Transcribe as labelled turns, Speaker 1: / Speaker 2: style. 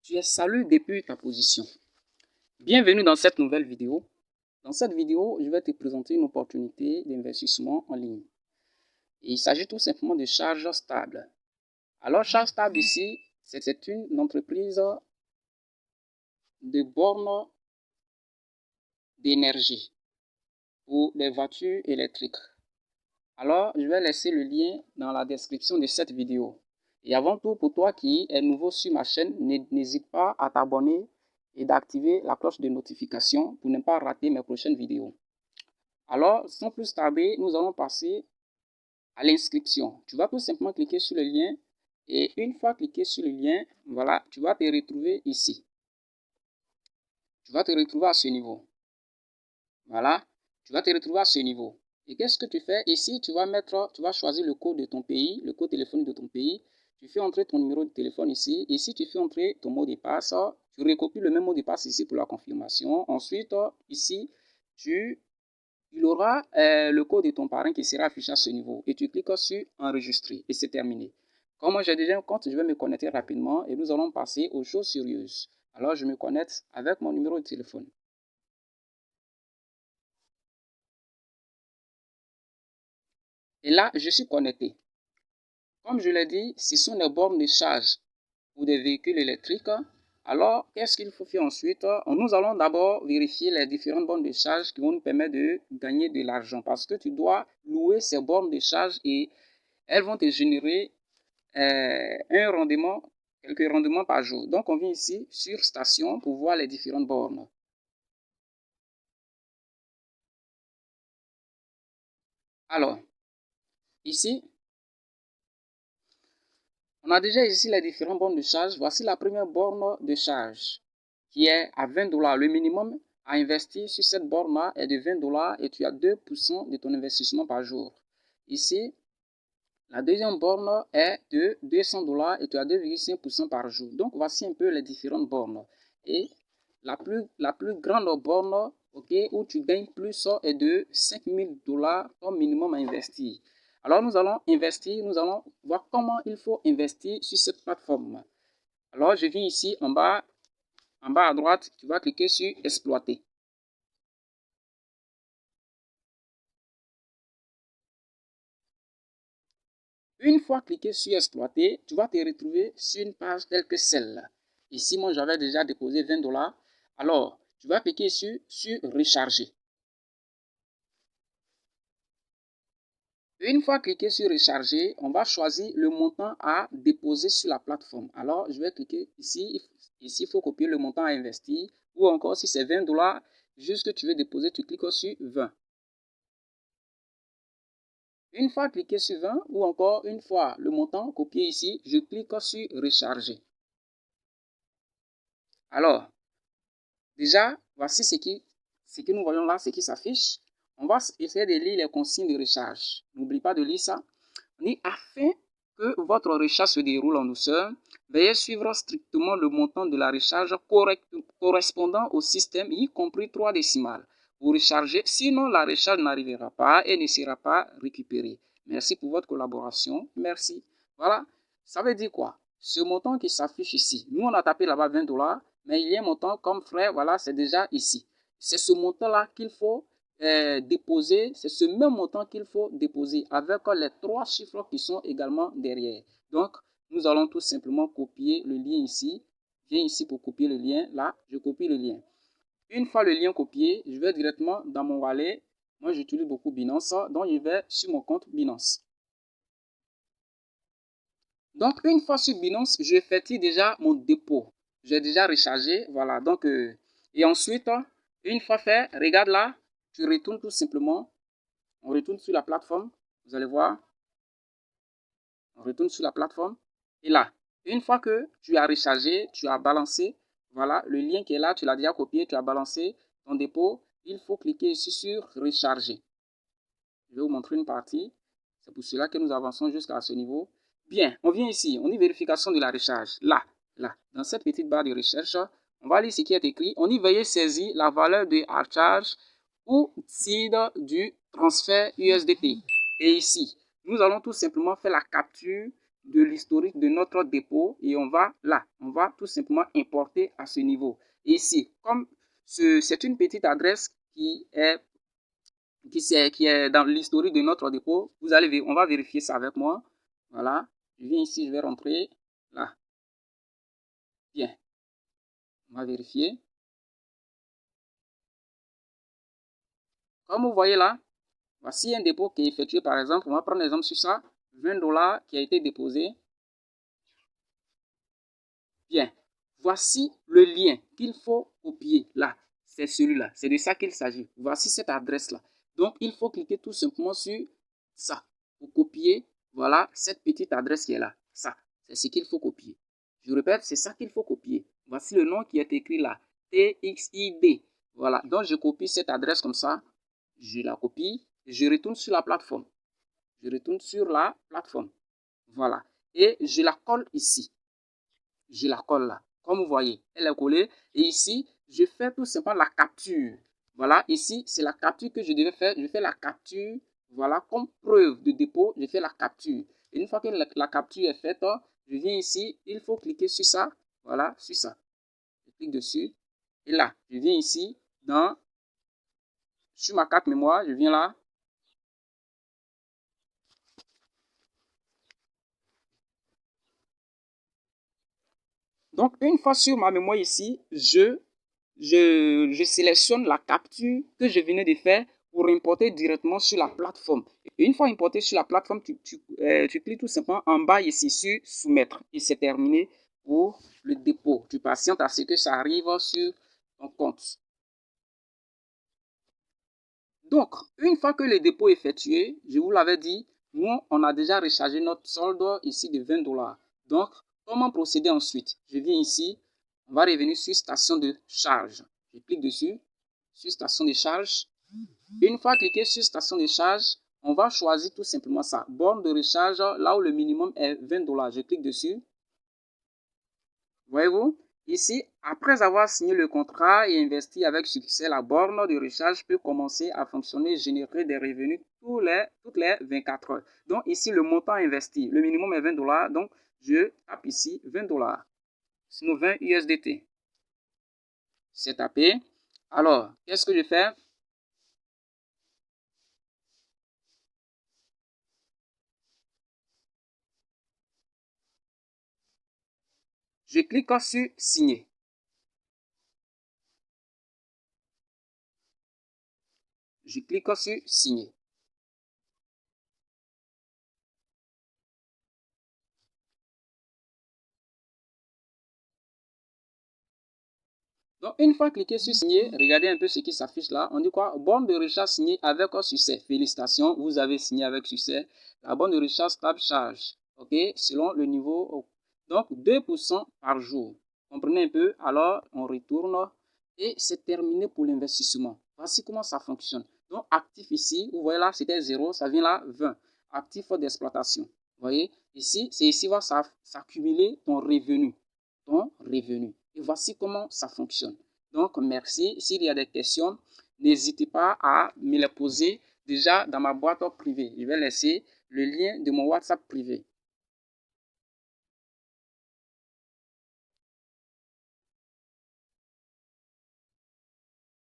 Speaker 1: Tu es salué depuis ta position. Bienvenue dans cette nouvelle vidéo. Dans cette vidéo, je vais te présenter une opportunité d'investissement en ligne. Il s'agit tout simplement de Charge Stable. Alors, Charge Stable ici, c'est une entreprise de bornes d'énergie pour les voitures électriques. Alors, je vais laisser le lien dans la description de cette vidéo. Et avant tout, pour toi qui es nouveau sur ma chaîne, n'hésite pas à t'abonner et d'activer la cloche de notification pour ne pas rater mes prochaines vidéos. Alors, sans plus tarder, nous allons passer à l'inscription. Tu vas tout simplement cliquer sur le lien et une fois cliqué sur le lien, voilà, tu vas te retrouver ici. Tu vas te retrouver à ce niveau. Voilà, tu vas te retrouver à ce niveau. Et qu'est-ce que tu fais? Ici, tu vas choisir le code de ton pays, le code téléphonique de ton pays. Tu fais entrer ton numéro de téléphone ici. Ici, tu fais entrer ton mot de passe. Tu recopies le même mot de passe ici pour la confirmation. Ensuite, ici, il aura le code de ton parrain qui sera affiché à ce niveau. Et tu cliques sur enregistrer et c'est terminé. Comme moi, j'ai déjà un compte, je vais me connecter rapidement et nous allons passer aux choses sérieuses. Alors, je me connecte avec mon numéro de téléphone. Et là, je suis connecté. Comme je l'ai dit, ce sont des bornes de charge pour des véhicules électriques. Alors, qu'est-ce qu'il faut faire ensuite? Nous allons d'abord vérifier les différentes bornes de charge qui vont nous permettre de gagner de l'argent. Parce que tu dois louer ces bornes de charge et elles vont te générer un rendement, quelques rendements par jour. Donc, on vient ici sur station pour voir les différentes bornes. Alors, ici, on a déjà ici les différentes bornes de charge. Voici la première borne de charge qui est à 20 $. Le minimum à investir sur cette borne-là est de 20 $ et tu as 2% de ton investissement par jour. Ici, la deuxième borne est de 200 $ et tu as 2,5% par jour. Donc, voici un peu les différentes bornes. Et la plus grande borne, où tu gagnes plus est de 5 000 $ comme minimum à investir. Alors, nous allons investir, nous allons voir comment il faut investir sur cette plateforme. Alors, je viens ici en bas à droite, tu vas cliquer sur exploiter. Une fois cliqué sur exploiter, tu vas te retrouver sur une page telle que celle-là. Ici, moi, j'avais déjà déposé 20 $. Alors, tu vas cliquer sur recharger. Une fois cliqué sur recharger, on va choisir le montant à déposer sur la plateforme. Alors, je vais cliquer ici. Ici, il faut copier le montant à investir. Ou encore, si c'est 20 $, juste que tu veux déposer, tu cliques sur 20. Une fois cliqué sur 20 ou encore une fois le montant copié ici, je clique sur recharger. Alors, déjà, voici ce que nous voyons là, ce qui s'affiche. On va essayer de lire les consignes de recharge. N'oublie pas de lire ça. On dit afin que votre recharge se déroule en douceur, veuillez suivre strictement le montant de la recharge correspondant au système, y compris 3 décimales. Vous rechargez, sinon la recharge n'arrivera pas et ne sera pas récupérée. Merci pour votre collaboration. Merci. Voilà. Ça veut dire quoi? Ce montant qui s'affiche ici. Nous, on a tapé là-bas 20 $, mais il y a un montant comme frais. Voilà, c'est déjà ici. C'est ce montant-là qu'il faut déposer. C'est ce même montant qu'il faut déposer avec les 3 chiffres qui sont également derrière. Donc, nous allons tout simplement copier le lien ici. Viens ici pour copier le lien. Là, je copie le lien. Une fois le lien copié, je vais directement dans mon wallet. Moi, j'utilise beaucoup Binance, donc je vais sur mon compte Binance. Donc, une fois sur Binance, j'effectue déjà mon dépôt. J'ai déjà rechargé, voilà. Donc, et ensuite, une fois fait, regarde là, tu retournes tout simplement. On retourne sur la plateforme. Vous allez voir. On retourne sur la plateforme. Et là, une fois que tu as rechargé, tu as balancé, voilà, le lien qui est là, tu l'as déjà copié, tu as balancé ton dépôt. Il faut cliquer ici sur recharger. Je vais vous montrer une partie. C'est pour cela que nous avançons jusqu'à ce niveau. Bien, on vient ici, on dit vérification de la recharge. Là, dans cette petite barre de recherche, on va lire ce qui est écrit. On dit veuillez saisir la valeur de recharge ou titre du transfert USDT. Et ici, nous allons tout simplement faire la capture de l'historique de notre dépôt et on va là, on va tout simplement importer à ce niveau. Et ici, comme c'est une petite adresse qui est dans l'historique de notre dépôt, on va vérifier ça avec moi. Voilà, je viens ici, je vais rentrer là. Bien, on va vérifier. Comme vous voyez là, voici un dépôt qui est effectué par exemple. On va prendre l'exemple sur ça, 20 $ qui a été déposé. Bien, voici le lien qu'il faut copier là. C'est celui-là, c'est de ça qu'il s'agit. Voici cette adresse-là. Donc, il faut cliquer tout simplement sur ça pour copier, voilà, cette petite adresse qui est là. Ça, c'est ce qu'il faut copier. Je répète, c'est ça qu'il faut copier. Voici le nom qui est écrit là, TXID. Voilà, donc je copie cette adresse comme ça. Je la copie et je retourne sur la plateforme. Je retourne sur la plateforme. Voilà, et je la colle ici. Je la colle là. Comme vous voyez, elle est collée. Et ici, je fais tout simplement la capture. Voilà, ici, c'est la capture que je devais faire. Je fais la capture, voilà, comme preuve de dépôt, je fais la capture. Et une fois que la capture est faite, je viens ici, il faut cliquer sur ça. Voilà, sur ça. Je clique dessus. Et là, je viens ici, sur ma carte mémoire, je viens là. Donc, une fois sur ma mémoire ici, je sélectionne la capture que je venais de faire pour importer directement sur la plateforme. Et une fois importé sur la plateforme, tu cliques tout simplement en bas ici sur soumettre. Et c'est terminé pour le dépôt. Tu patientes à ce que ça arrive sur ton compte. Donc, une fois que le dépôt est effectué, je vous l'avais dit, nous, on a déjà rechargé notre solde ici de 20 $. Donc, comment procéder ensuite? Je viens ici, on va revenir sur station de charge. Je clique dessus, sur station de charge. Une fois cliqué sur station de charge, on va choisir tout simplement ça. Borne de recharge, là où le minimum est 20 $. Je clique dessus. Voyez-vous? Ici, après avoir signé le contrat et investi avec succès, la borne de recharge peut commencer à fonctionner et générer des revenus toutes les 24 heures. Donc ici, le montant investi, le minimum est 20 $. Donc, je tape ici 20 $. Sinon 20 USDT. C'est tapé. Alors, qu'est-ce que je fais? Je clique sur signer. Je clique sur signer. Donc, une fois cliqué sur signer, regardez un peu ce qui s'affiche là. On dit quoi? Borne de recharge signée avec succès. Félicitations, vous avez signé avec succès. La borne de recharge stable charge. OK, selon le niveau. Donc, 2% par jour. Comprenez un peu? Alors, on retourne et c'est terminé pour l'investissement. Voici comment ça fonctionne. Donc, actif ici, vous voyez là, c'était 0, ça vient là 20. Actif d'exploitation. Vous voyez? Ici, c'est ici va s'accumuler ton revenu. Ton revenu. Et voici comment ça fonctionne. Donc, merci. S'il y a des questions, n'hésitez pas à me les poser déjà dans ma boîte privée. Je vais laisser le lien de mon WhatsApp privé.